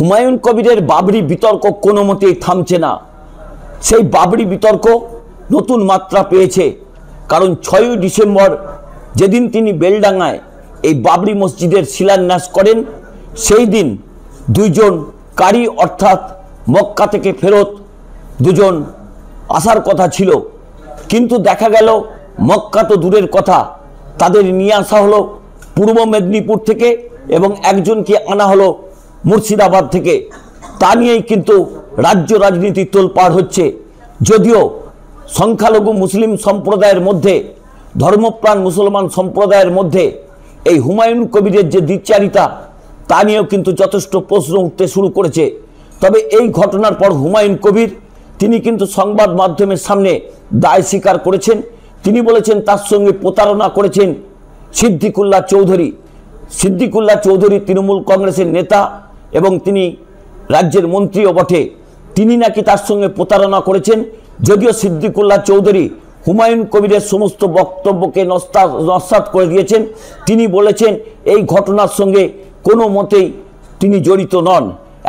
হুমায়ুন কবিরের বাবরি বিতর্ক কোনো মতেই থামছে না। সেই বাবরি বিতর্ক নতুন মাত্রা পেয়েছে, কারণ 6ই ডিসেম্বর যেদিন তিনি বেলডাঙ্গায় এই বাবরি মসজিদের শিলান্যাস করেন, সেই দিন দুইজন কারি অর্থাৎ মক্কা থেকে ফেরত দুজন আসার কথা ছিল, কিন্তু দেখা গেল মক্কা তো দূরের কথা, তাদের নিয়ে আসা হলো পূর্ব মেদিনীপুর থেকে এবং একজনকে আনা হলো মুর্শিদাবাদ থেকে। তা নিয়েই কিন্তু রাজ্য রাজনীতি তোলপাড় হচ্ছে। যদিও সংখ্যালঘু মুসলিম সম্প্রদায়ের মধ্যে, ধর্মপ্রাণ মুসলমান সম্প্রদায়ের মধ্যে এই হুমায়ুন কবিরের যে দ্বিচারিতা, তা নিয়েও কিন্তু যথেষ্ট প্রশ্ন উঠতে শুরু করেছে। তবে এই ঘটনার পর হুমায়ুন কবির তিনি কিন্তু সংবাদ মাধ্যমের সামনে দায় স্বীকার করেছেন। তিনি বলেছেন তার সঙ্গে প্রতারণা করেছেন সিদ্দিকুল্লাহ চৌধুরী। সিদ্দিকুল্লাহ চৌধুরী তৃণমূল কংগ্রেসের নেতা এবং তিনি রাজ্যের মন্ত্রীও বটে। তিনি নাকি তার সঙ্গে প্রতারণা করেছেন। যদিও সিদ্দিকুল্লাহ চৌধুরী হুমায়ুন কবিরের সমস্ত বক্তব্যকে নস্যাৎ করে দিয়েছেন। তিনি বলেছেন এই ঘটনার সঙ্গে কোনো মতেই তিনি জড়িত নন।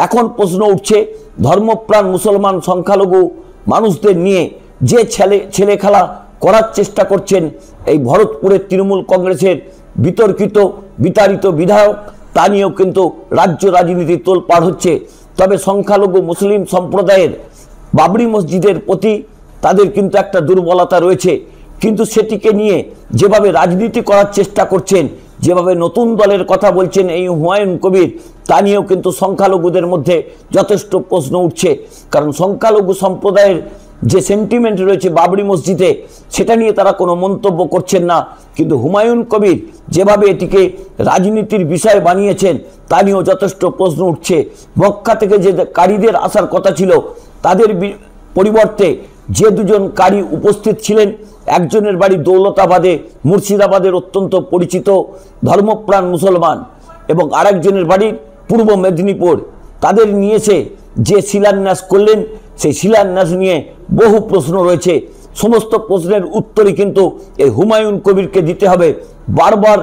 এখন প্রশ্ন উঠছে, ধর্মপ্রাণ মুসলমান সংখ্যালঘু মানুষদের নিয়ে যে ছেলে খেলা করার চেষ্টা করছেন এই ভরতপুরের তৃণমূল কংগ্রেসের বিতর্কিত বিতাড়িত বিধায়ক, তা নিয়েও কিন্তু রাজ্য রাজনীতি তোলপাড় হচ্ছে। তবে সংখ্যালঘু মুসলিম সম্প্রদায়ের বাবরি মসজিদের প্রতি তাদের কিন্তু একটা দুর্বলতা রয়েছে, কিন্তু সেটিকে নিয়ে যেভাবে রাজনীতি করার চেষ্টা করছেন, যেভাবে নতুন দলের কথা বলছেন এই হুমায়ুন কবির, তা নিয়েও কিন্তু সংখ্যালঘুদের মধ্যে যথেষ্ট প্রশ্ন উঠছে। কারণ সংখ্যালঘু সম্প্রদায়ের যে সেন্টিমেন্ট রয়েছে বাবরি মসজিদে, সেটা নিয়ে তারা কোনো মন্তব্য করছেন না, কিন্তু হুমায়ুন কবির যেভাবে এটিকে রাজনীতির বিষয় বানিয়েছেন তা নিয়েও যথেষ্ট প্রশ্ন উঠছে। মক্কা থেকে যে কারীদের আসার কথা ছিল, তাদের পরিবর্তে যে দুজন কারি উপস্থিত ছিলেন, একজনের বাড়ি দৌলতাবাদে মুর্শিদাবাদের অত্যন্ত পরিচিত ধর্মপ্রাণ মুসলমান এবং আরেকজনের বাড়ি পূর্ব মেদিনীপুর, তাদের নিয়েছে যে শিলান্যাস করলেন, সেই শিলান্যাস নিয়ে বহু প্রশ্ন রয়েছে। সমস্ত প্রশ্নের উত্তরই কিন্তু এই হুমায়ুন কবিরকে দিতে হবে। বারবার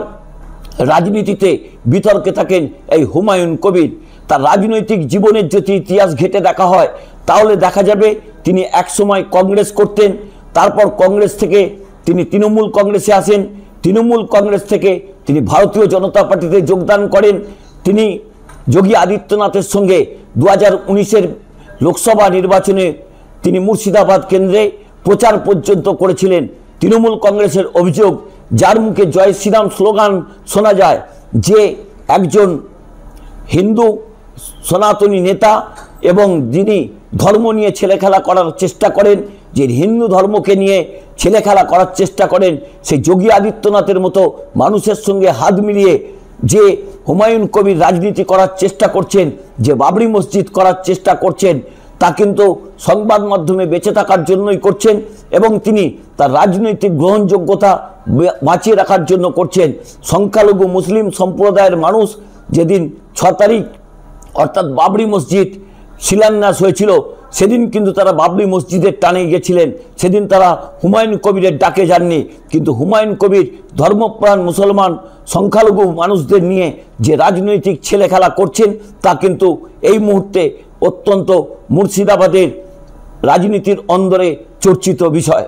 রাজনীতিতে বিতর্কে থাকেন এই হুমায়ুন কবির। তার রাজনৈতিক জীবনের যদি ইতিহাস ঘেঁটে দেখা হয়, তাহলে দেখা যাবে তিনি একসময় কংগ্রেস করতেন, তারপর কংগ্রেস থেকে তিনি তৃণমূল কংগ্রেসে আসেন, তৃণমূল কংগ্রেস থেকে তিনি ভারতীয় জনতা পার্টিতে যোগদান করেন। তিনি যোগী আদিত্যনাথের সঙ্গে 2019-এর লোকসভা নির্বাচনে তিনি মুর্শিদাবাদ কেন্দ্রে প্রচার পর্যন্ত করেছিলেন। তৃণমূল কংগ্রেসের অভিযোগ, যার মুখে জয় শ্রীরাম স্লোগান শোনা যায়, যে একজন হিন্দু সনাতনী নেতা এবং যিনি ধর্ম নিয়ে ছেলেখেলা করার চেষ্টা করেন, যে হিন্দু ধর্মকে নিয়ে ছেলেখেলা করার চেষ্টা করেন, সেই যোগী আদিত্যনাথের মতো মানুষের সঙ্গে হাত মিলিয়ে যে হুমায়ুন কবির রাজনীতি করার চেষ্টা করছেন, যে বাবরি মসজিদ করার চেষ্টা করছেন, তা কিন্তু সংবাদ মাধ্যমে বেঁচে থাকার জন্যই করছেন এবং তিনি তার রাজনৈতিক গ্রহণযোগ্যতা বাঁচিয়ে রাখার জন্য করছেন। সংখ্যালঘু মুসলিম সম্প্রদায়ের মানুষ যেদিন 6 তারিখ অর্থাৎ বাবরি মসজিদ শিলান্যাস হয়েছিল, সেদিন কিন্তু তারা বাবরি মসজিদের টানে গেছিলেন, সেদিন তারা হুমায়ুন কবিরের ডাকে যাননি। কিন্তু হুমায়ুন কবির ধর্মপ্রাণ মুসলমান সংখ্যালঘু মানুষদের নিয়ে যে রাজনৈতিক ছেলেখেলা করছেন, তা কিন্তু এই মুহূর্তে অত্যন্ত মুর্শিদাবাদের রাজনীতির অন্দরে চর্চিত বিষয়।